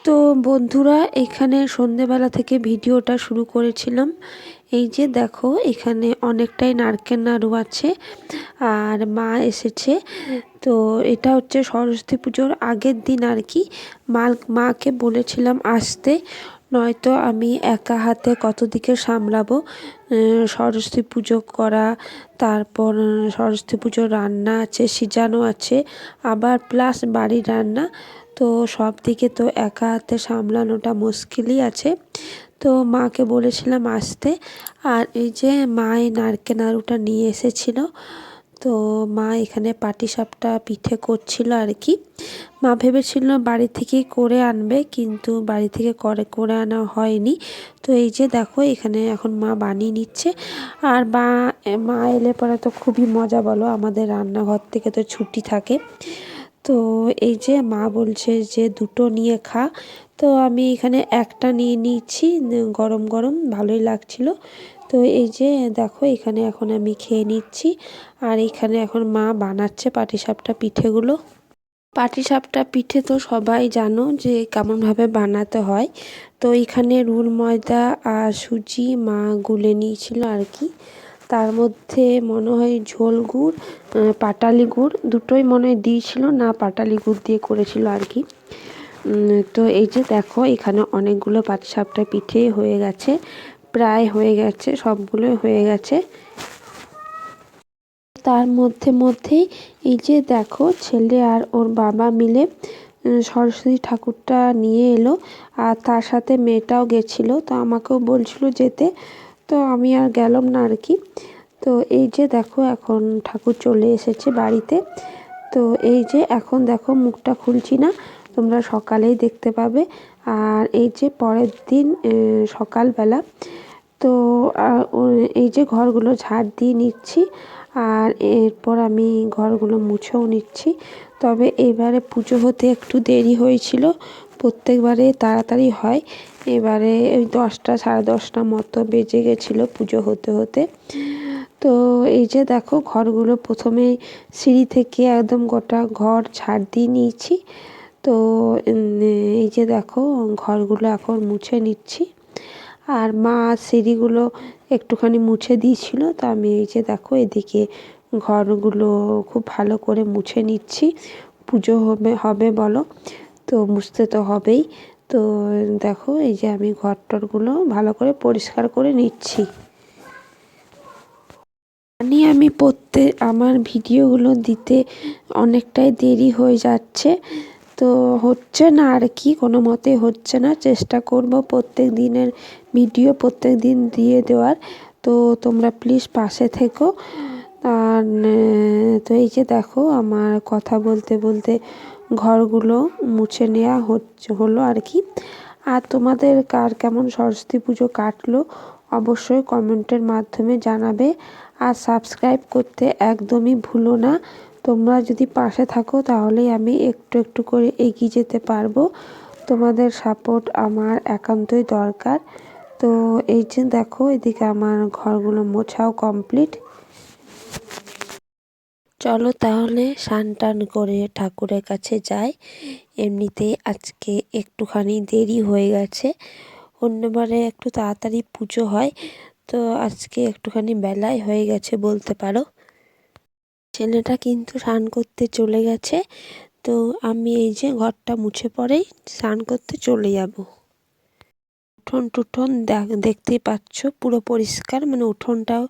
তো বন্ধুরা, এখানে সন্ধেবেলা থেকে ভিডিওটা শুরু করেছিলাম। এই যে দেখো, এখানে অনেকটাই নারকেল নাড়ু আছে আর মা এসেছে। তো এটা হচ্ছে সরস্বতী পুজোর আগের দিন আর কি। মাকে বলেছিলাম আসতে, নয়তো আমি একা হাতে কত দিকে সামলাবো। সরস্বতী পুজো করা, তারপর সরস্বতী পুজোর রান্না আছে, সিজানো আছে, আবার প্লাস বাড়ির রান্না। তো সব দিকে তো একা হাতে সামলানোটা মুশকিলই আছে। তো মাকে বলেছিলাম আসতে। আর এই যে মা এই নারকেল নাড়ুটা নিয়ে এসেছিলো। তো মা এখানে পাটিসাপটা পিঠে করছিল আর কি। মা ভেবেছিল বাড়ি থেকেই করে আনবে, কিন্তু বাড়ি থেকে করে আনা হয়নি। তো এই যে দেখো, এখানে এখন মা বানিয়ে নিচ্ছে। আর মা এলে পরে তো খুবই মজা, বলো, আমাদের রান্নাঘর থেকে তো ছুটি থাকে। তো এই যে মা বলছে যে দুটো নিয়ে খা। তো আমি এখানে একটা নিয়ে নিচ্ছি, গরম গরম ভালোই লাগছিল। তো এই যে দেখো, এখানে এখন আমি খেয়ে নিচ্ছি। আর এখানে এখন মা বানাচ্ছে পাটিসাপটা পিঠেগুলো। পাটিসাপটা পিঠে তো সবাই জানো যে কেমনভাবে বানাতে হয়। তো এখানে রুল ময়দা আর সুজি মা গুলে নিয়েছিল আর কি। তার মধ্যে মনে হয় ঝোল গুড়, পাটালি গুড় দুটোই মনে হয় দিয়েছিল, না পাটালি গুড় দিয়ে করেছিল আর কি। তো এই যে দেখো, এখানে অনেকগুলো পাটিসাপটা পিঠে হয়ে গেছে, প্রায় হয়ে গেছে, সবগুলোই হয়ে গেছে। তার মধ্যেই এই যে দেখো, ছেলে আর ওর বাবা মিলে সরস্বতী ঠাকুরটা নিয়ে এলো। আর তার সাথে মেয়েটাও গেছিলো, তো আমাকেও বলছিল যেতে, তো আমি আর গেলাম না আর কি। তো এই যে দেখো, এখন ঠাকুর চলে এসেছে বাড়িতে। তো এই যে এখন দেখো, মুখটা খুলছি না, তোমরা সকালেই দেখতে পাবে। আর এই যে পরের দিন সকালবেলা, তো এই যে ঘরগুলো ঝাড় দিয়ে নিচ্ছি। আর এরপর আমি ঘরগুলো মুছেও নিচ্ছি। তবে এবারে পুজো হতে একটু দেরি হয়েছিল, প্রত্যেকবারে তাড়াতাড়ি হয়, এবারে ওই 10টা 10:30 মতো বেজে গেছিলো পুজো হতে হতে। তো এই যে দেখো, ঘরগুলো প্রথমে সিঁড়ি থেকে একদম গোটা ঘর ঝাড় দিয়ে নিয়েছি। তো এই যে দেখো, ঘরগুলো এখন মুছে নিচ্ছি। আর মা সিঁড়িগুলো একটুখানি মুছে দিয়েছিল, তো আমি এই যে দেখো, এদিকে ঘরগুলো খুব ভালো করে মুছে নিচ্ছি। পুজো হবে বলো, তো মুছতে তো হবেই। তো দেখো, এই যে আমি ঘরটরগুলো ভালো করে পরিষ্কার করে নিচ্ছি। আমি আমার ভিডিওগুলো দিতে অনেকটাই দেরি হয়ে যাচ্ছে, তো হচ্ছে না আর কি, কোনো মতে হচ্ছে না। চেষ্টা করব প্রত্যেক দিনের ভিডিও প্রত্যেক দিন দিয়ে দেওয়ার। তো তোমরা প্লিজ পাশে থেকো। আর তো এই যে দেখো, আমার কথা বলতে বলতে ঘরগুলো মুছে নেওয়া হলো আর কি। আর তোমাদের কার কেমন সরস্বতী পুজো কাটলো অবশ্যই কমেন্টের মাধ্যমে জানাবে। আর সাবস্ক্রাইব করতে একদমই ভুলো না। তোমরা যদি পাশে থাকো তাহলেই আমি একটু একটু করে এগিয়ে যেতে পারবো। তোমাদের সাপোর্ট আমার একান্তই দরকার। তো এই যে দেখো, এদিকে আমার ঘরগুলো মোছাও কমপ্লিট। চলো তাহলে স্নান টান করে ঠাকুরের কাছে যাই। এমনিতেই আজকে একটুখানি দেরি হয়ে গেছে, অন্যবারে একটু তাড়াতাড়ি পুজো হয়, তো আজকে একটুখানি বেলায় হয়ে গেছে বলতে পারো। ছেলেটা কিন্তু স্নান করতে চলে গেছে, তো আমি এই যে ঘরটা মুছে পরেই স্নান করতে চলে যাব। উঠোন টুঠোন দেখতেই পাচ্ছ পুরো পরিষ্কার, মানে উঠোনটাও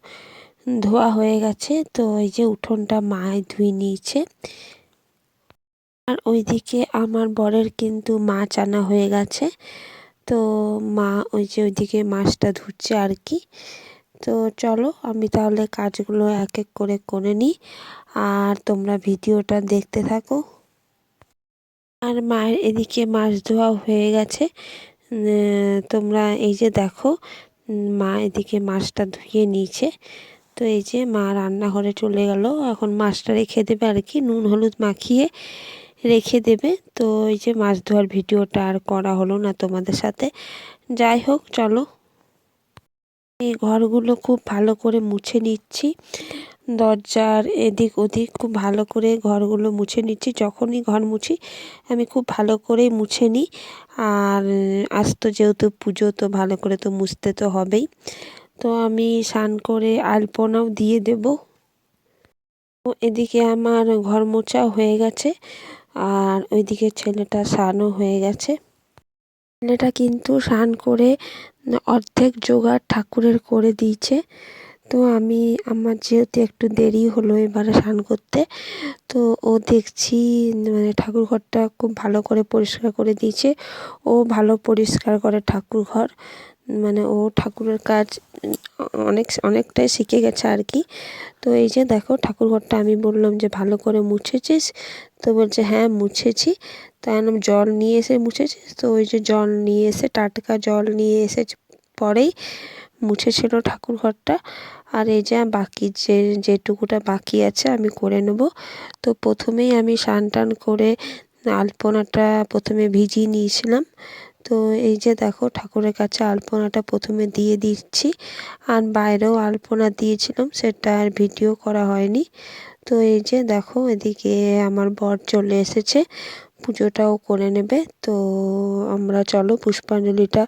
ধোয়া হয়ে গেছে। তো এই যে উঠোনটা মায় ধুয়ে নিয়েছে। আর ওইদিকে আমার বরের কিন্তু মাছ আনা হয়ে গেছে, তো মা ওই যে ওইদিকে মাছটা ধুচ্ছে আর কি। তো চলো, আমি তাহলে কাজগুলো এক এক করে নিই, আর তোমরা ভিডিওটা দেখতে থাকো। আর মায়ের এদিকে মাছ ধোয়া হয়ে গেছে। তোমরা এই যে দেখো, মা এদিকে মাছটা ধুয়ে নিয়েছে। তো এই যে মা রান্নাঘরে চলে গেল, এখন মাছটা রেখে দেবে আর কি, নুন হলুদ মাখিয়ে রেখে দেবে। তো এই যে মাছ ধোয়ার ভিডিওটা আর করা হলো না তোমাদের সাথে। যাই হোক, চলো এই ঘরগুলো খুব ভালো করে মুছে নিচ্ছি। দরজার এদিক ওদিক খুব ভালো করে ঘরগুলো মুছে নিচ্ছি। যখনই ঘর মুছি আমি খুব ভালো করেই মুছে নিই। আর আজ তো যেহেতু পুজো, তো ভালো করে তো মুছতে তো হবেই। তো আমি স্নান করে আলপনাও দিয়ে দেব। তো এদিকে আমার ঘর মোছা হয়ে গেছে, আর ওইদিকে ছেলেটা স্নানও হয়ে গেছে। ছেলেটা কিন্তু স্নান করে অর্ধেক জোগাড় ঠাকুরের করে দিয়েছে। তো আমার যেহেতু একটু দেরি হলো এবারে স্নান করতে, তো ও দেখছি মানে ঠাকুর ঘরটা খুব ভালো করে পরিষ্কার করে দিয়েছে। ও ভালো পরিষ্কার করে ঠাকুর ঘর, মানে ও ঠাকুরের কাজ অনেকটাই শিখে গেছে আর কি। তো এই যে দেখো ঠাকুর ঘরটা আমি বললাম যে ভালো করে মুছেছিস? তো বলছে হ্যাঁ মুছেছি। তাই আমি জল নিয়ে এসে মুছেছিস? তো ওই যে জল নিয়ে এসে, টাটকা জল নিয়ে এসে পরেই মুছেছিল ঠাকুর ঘরটা। আর এই যে বাকি যেটুকুটা বাকি আছে আমি করে নেব। তো প্রথমেই আমি স্নান টান করে আলপনাটা প্রথমে ভিজিয়ে নিয়েছিলাম। তো এই যে দেখো ঠাকুরের কাছে আলপনাটা প্রথমে দিয়ে দিচ্ছি। আর বাইরেও আলপনা দিয়েছিলাম, সেটা আর ভিডিও করা হয়নি। তো এই যে দেখো এদিকে আমার বর চলে এসেছে, পুজোটাও করে নেবে। তো আমরা চলো পুষ্পাঞ্জলিটা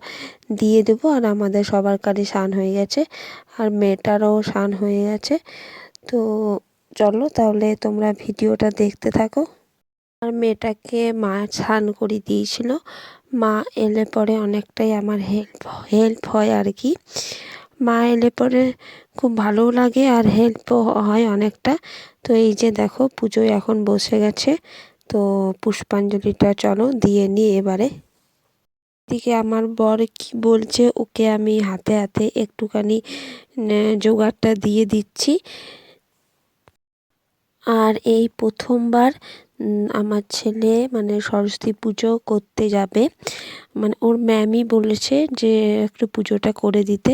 দিয়ে দেবো। আর আমাদের সবার কাছে স্নান হয়ে গেছে, আর মেয়েটারও স্নান হয়ে গেছে। তো চলো তাহলে তোমরা ভিডিওটা দেখতে থাকো। আর মেয়েটাকে মা স্নান করিয়ে দিয়েছিল। মা এলে পরে অনেকটাই আমার হেল্প হয় আর কি। মা এলে পরে খুব ভালোও লাগে আর হেল্পও হয় অনেকটা। তো এই যে দেখো পুজোয় এখন বসে গেছে। তো পুষ্পাঞ্জলিটা চলো দিয়ে নিই এবারে। এদিকে আমার বর কি বলছে, ওকে আমি হাতে হাতে একটুখানি জোগাড়টা দিয়ে দিচ্ছি। আর এই প্রথমবার আমার ছেলে মানে সরস্বতী পুজো করতে যাবে, মানে ওর ম্যামই বলেছে যে একটু পুজোটা করে দিতে।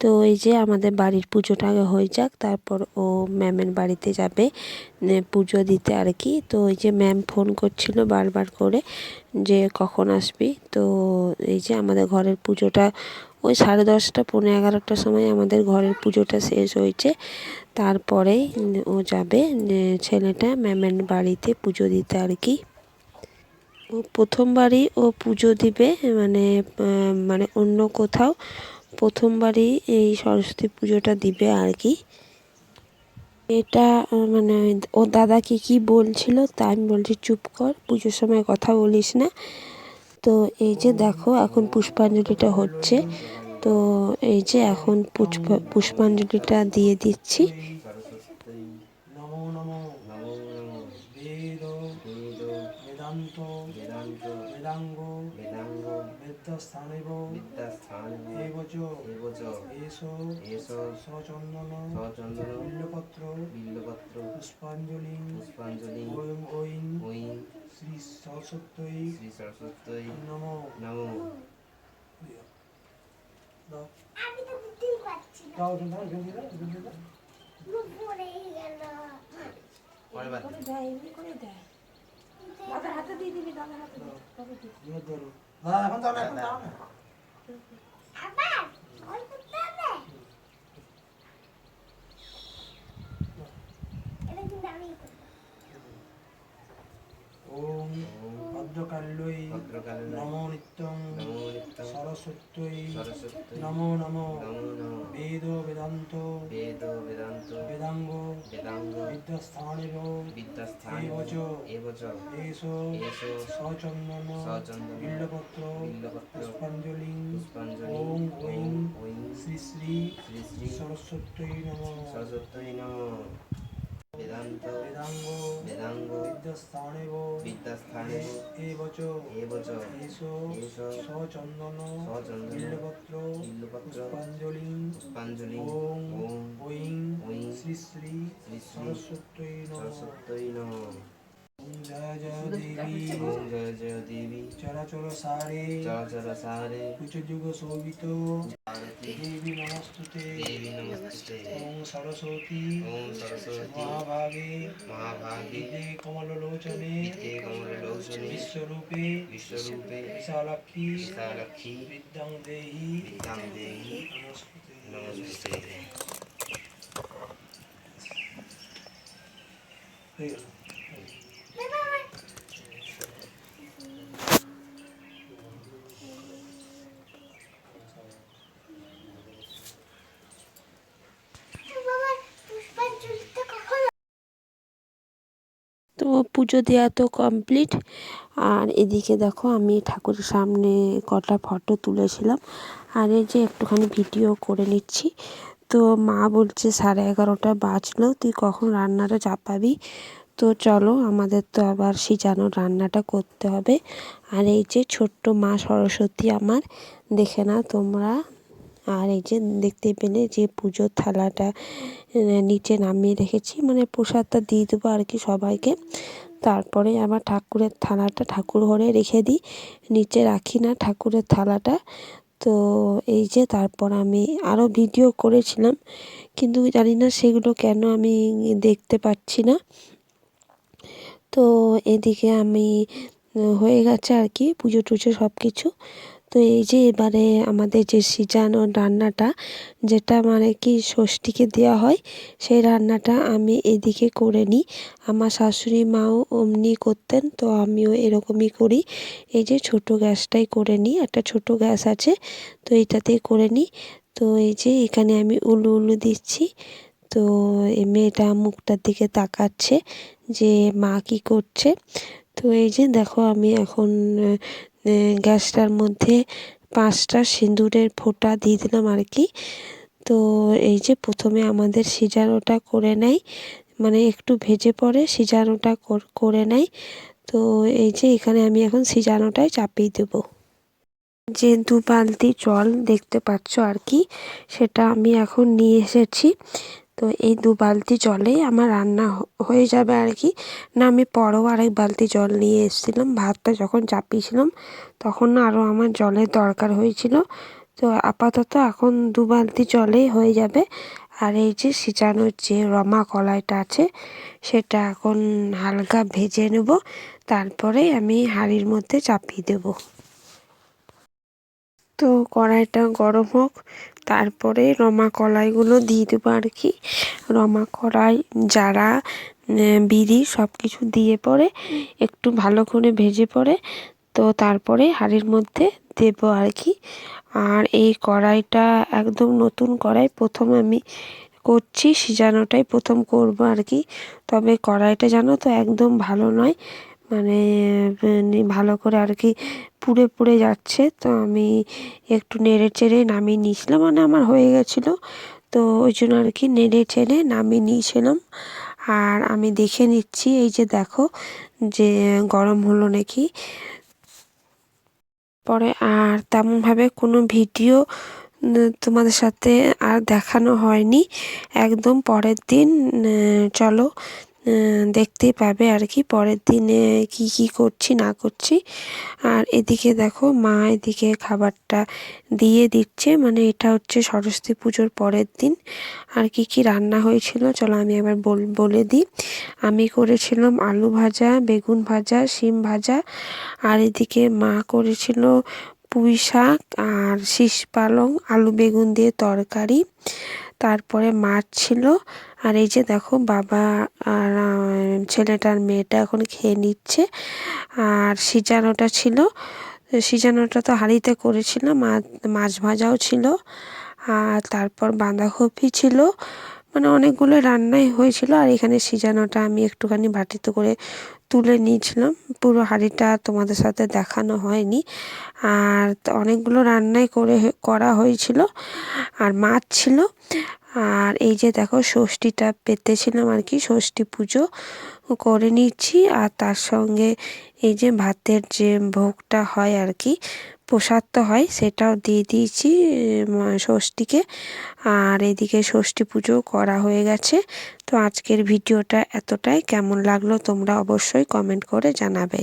তো এই যে আমাদের বাড়ির পুজোটা আগে হয়ে যাক, তারপর ও ম্যামের বাড়িতে যাবে পুজো দিতে আর কি। তো এই যে ম্যাম ফোন করছিল বারবার করে যে কখন আসবি। তো এই যে আমাদের ঘরের পুজোটা ওই 10:30 পৌনে 11টার সময় আমাদের ঘরের পুজোটা শেষ হয়েছে। তারপরে ও যাবে ছেলেটা ম্যামের বাড়িতে পুজো দিতে আর কি। ও প্রথমবারই ও পুজো দিবে, মানে মানে অন্য কোথাও প্রথমবারই এই সরস্বতী পুজোটা দিবে আর কি। এটা মানে ও দাদাকে কি বলছিল, তা আমি বলছি চুপ কর, পুজোর সময় কথা বলিস না। তো এই যে দেখো এখন পুষ্পাঞ্জলিটা হচ্ছে। তো এই যে এখন পুষ্পাঞ্জলিটা দিয়ে দিচ্ছি। বেদান্ত বেদান্ত বেদাঙ্গ বেদাঙ্গ বিদ্যাস্থানেব বিদ্যাস্থানেব এবচ এবচ এসো এসো সচন্দন সচন্দন বিল্লপত্র বিল্লপত্র পুষ্পাঞ্জলি পুষ্পাঞ্জলি ওং ওং ওং শ্রী সরস্বত্যই নমো নমো। আমি তো বুঝতেই পারছি না। দাও দাও দাও মুখ পড়েই গেল। পরে বাদ দেয়, এমনি করে দেয়। দাদার হাতে দিয়ে দিবি, দাদার হাতে দিয়ে ধরো। না এখন দাও না, এখন দাও না। আবার ওই করতে হবে। এটা কিন্তু আমি করব। ওম ভদ্রকাল্যই নমো নিত্যং সরস্বত্যই নমো নমো বেদ বেদান্ত বেদাঙ্গ বিদ্যাস্থানেব এবচ এসো সচন্দন বিল্লপত্র পুষ্পাঞ্জলি ওং ওং শ্রী শ্রী সরস্বত্যই নমঃ। বেদান্ত বেদাঙ্গ বেদাঙ্গ বিদ্যাস্থানেব বিদ্যাস্থানেব এবচ এবচ এসো এসো সচন্দন সচন্দন বিল্লপত্র বিল্লপত্র পুষ্পাঞ্জলি পুষ্পাঞ্জলি ওং ওং ওং ওং শ্রী শ্রী সরস্বত্যই নমঃ। জয় জয় দেবী ওম জয় জয় দেবী চরাচর সারে কুচ যুগ শোভিত দেবী নমস্তুতে ওম সরস্বতী মহাভাগে বিদ্যে কমললোচনে বিশ্বরূপে বিশালাক্ষী বিদ্যাং দেহি নমস্তুতে। তো পুজো দেওয়া তো কমপ্লিট। আর এদিকে দেখো আমি ঠাকুরের সামনে কটা ফটো তুলেছিলাম, আর এই যে একটুখানি ভিডিও করে নিচ্ছি। তো মা বলছে 11:30 বাজলো, তুই কখন রান্নাটা চাপাবি? তো চলো, আমাদের তো আবার সিজানো রান্নাটা করতে হবে। আর এই যে ছোট্ট মা সরস্বতী আমার, দেখে না তোমরা। আর এই যে দেখতে পেলে যে পুজোর থালাটা নিচে নামিয়ে রেখেছি, মানে প্রসাদটা দিয়ে দেবো আর কি সবাইকে। তারপরে আবার ঠাকুরের থালাটা ঠাকুর ঘরে রেখে দিই, নিচে রাখি না ঠাকুরের থালাটা। তো এই যে তারপর আমি আরও ভিডিও করেছিলাম, কিন্তু জানি না সেগুলো কেন আমি দেখতে পাচ্ছি না। তো এদিকে আমি হয়ে গেছে আর কি পুজো টুজো সব কিছু। তো এই যে এবারে আমাদের যে সিজানো রান্নাটা, যেটা মানে কি ষষ্ঠীকে দেওয়া হয়, সেই রান্নাটা আমি এদিকে করে নিই। আমার শাশুড়ি মাও অমনি করতেন, তো আমিও এরকমই করি। এই যে ছোট গ্যাসটাই করে নিই, একটা ছোট গ্যাস আছে, তো এইটাতেই করে নিই। তো এই যে এখানে আমি উলু উলু দিচ্ছি। তো এই মেয়েটা মুখটার দিকে তাকাচ্ছে যে মা কী করছে। তো এই যে দেখো আমি এখন গ্যাসটার মধ্যে 5টা সিঁদুরের ফোঁটা দিয়ে দিলাম আর কি। তো এই যে প্রথমে আমাদের সিজানোটা করে নেয়, মানে একটু ভেজে পরে সিজানোটা করে নেয়। তো এই যে এখানে আমি এখন সিজানোটাই চাপিয়ে দেবো। যে 2 বালতি জল দেখতে পাচ্ছ আর কি, সেটা আমি এখন নিয়ে এসেছি। তো এই 2 বালতি জলেই আমার রান্না হয়ে যাবে আর কি। না, আমি পরেও আরেক বালতি জল নিয়ে এসেছিলাম, ভাতটা যখন চাপিয়েছিলাম তখন না আরও আমার জলের দরকার হয়েছিল। তো আপাতত এখন 2 বালতি জলেই হয়ে যাবে। আর এই যে সিজানোর যে রমা কলাইটা আছে, সেটা এখন হালকা ভেজে নেব, তারপরে আমি হাঁড়ির মধ্যে চাপিয়ে দেবো। তো কড়াইটা গরম হোক, তারপরে রমা কলাইগুলো দিয়ে দেবো আর কি। রমা কলাই, জারা, বিরি সব কিছু দিয়ে পরে একটু ভালো করে ভেজে পরে তো তারপরে হাঁড়ির মধ্যে দেবো আর কি। আর এই কড়াইটা একদম নতুন কড়াই, প্রথম আমি করছি, সিজানোটাই প্রথম করব আর কি। তবে কড়াইটা জানো তো একদম ভালো নয়, মানে ভালো করে আর কি পুড়ে পুড়ে যাচ্ছে। তো আমি একটু নেড়ে চেড়ে নামিয়ে নিয়েছিলাম, মানে আমার হয়ে গেছিলো, তো ওই জন্য আর কি নেড়ে চেড়ে নামিয়ে নিয়েছিলাম। আর আমি দেখে নিচ্ছি, এই যে দেখো যে গরম হলো নাকি। পরে আর তেমনভাবে কোনো ভিডিও তোমাদের সাথে আর দেখানো হয়নি। একদম পরের দিন চলো দেখতেই পাবে আর কি পরের দিনে কি কি করছি না করছি। আর এদিকে দেখো মা এদিকে খাবারটা দিয়ে দিচ্ছে, মানে এটা হচ্ছে সরস্বতী পুজোর পরের দিন। আর কি কি রান্না হয়েছিল চলো আমি এবার বলে দিই। আমি করেছিলাম আলু ভাজা, বেগুন ভাজা, শিম ভাজা। আর এদিকে মা করেছিল পুঁই শাক আর শীষ পালং আলু বেগুন দিয়ে তরকারি। তারপরে মাছ ছিল। আর এই যে দেখো বাবা আর ছেলেটার মেয়েটা এখন খেয়ে নিচ্ছে। আর সিজানোটা ছিল, সিজানোটা তো হাঁড়িতে করেছিলাম। মাছ ভাজাও ছিল, আর তারপর বাঁধাকপি ছিল, মানে অনেকগুলো রান্নাই হয়েছিল। আর এখানে সিজানোটা আমি একটুখানি বাটিতে করে তুলে নিয়েছিলাম, পুরো হাঁড়িটা তোমাদের সাথে দেখানো হয়নি। আর অনেকগুলো রান্নাই করা হয়েছিল, আর মাছ ছিল। আর এই যে দেখো ষষ্ঠীটা পেতেছিলাম আর কি, ষষ্ঠী পুজো করে নিচ্ছি। আর তার সঙ্গে এই যে ভাতের যে ভোগটা হয় আর কি, প্রসাদ তো হয়, সেটাও দিয়ে দিয়েছি ষষ্ঠীকে। আর এদিকে ষষ্ঠী পুজো করা হয়ে গেছে। তো আজকের ভিডিওটা এতটাই, কেমন লাগলো তোমরা অবশ্যই কমেন্ট করে জানাবে।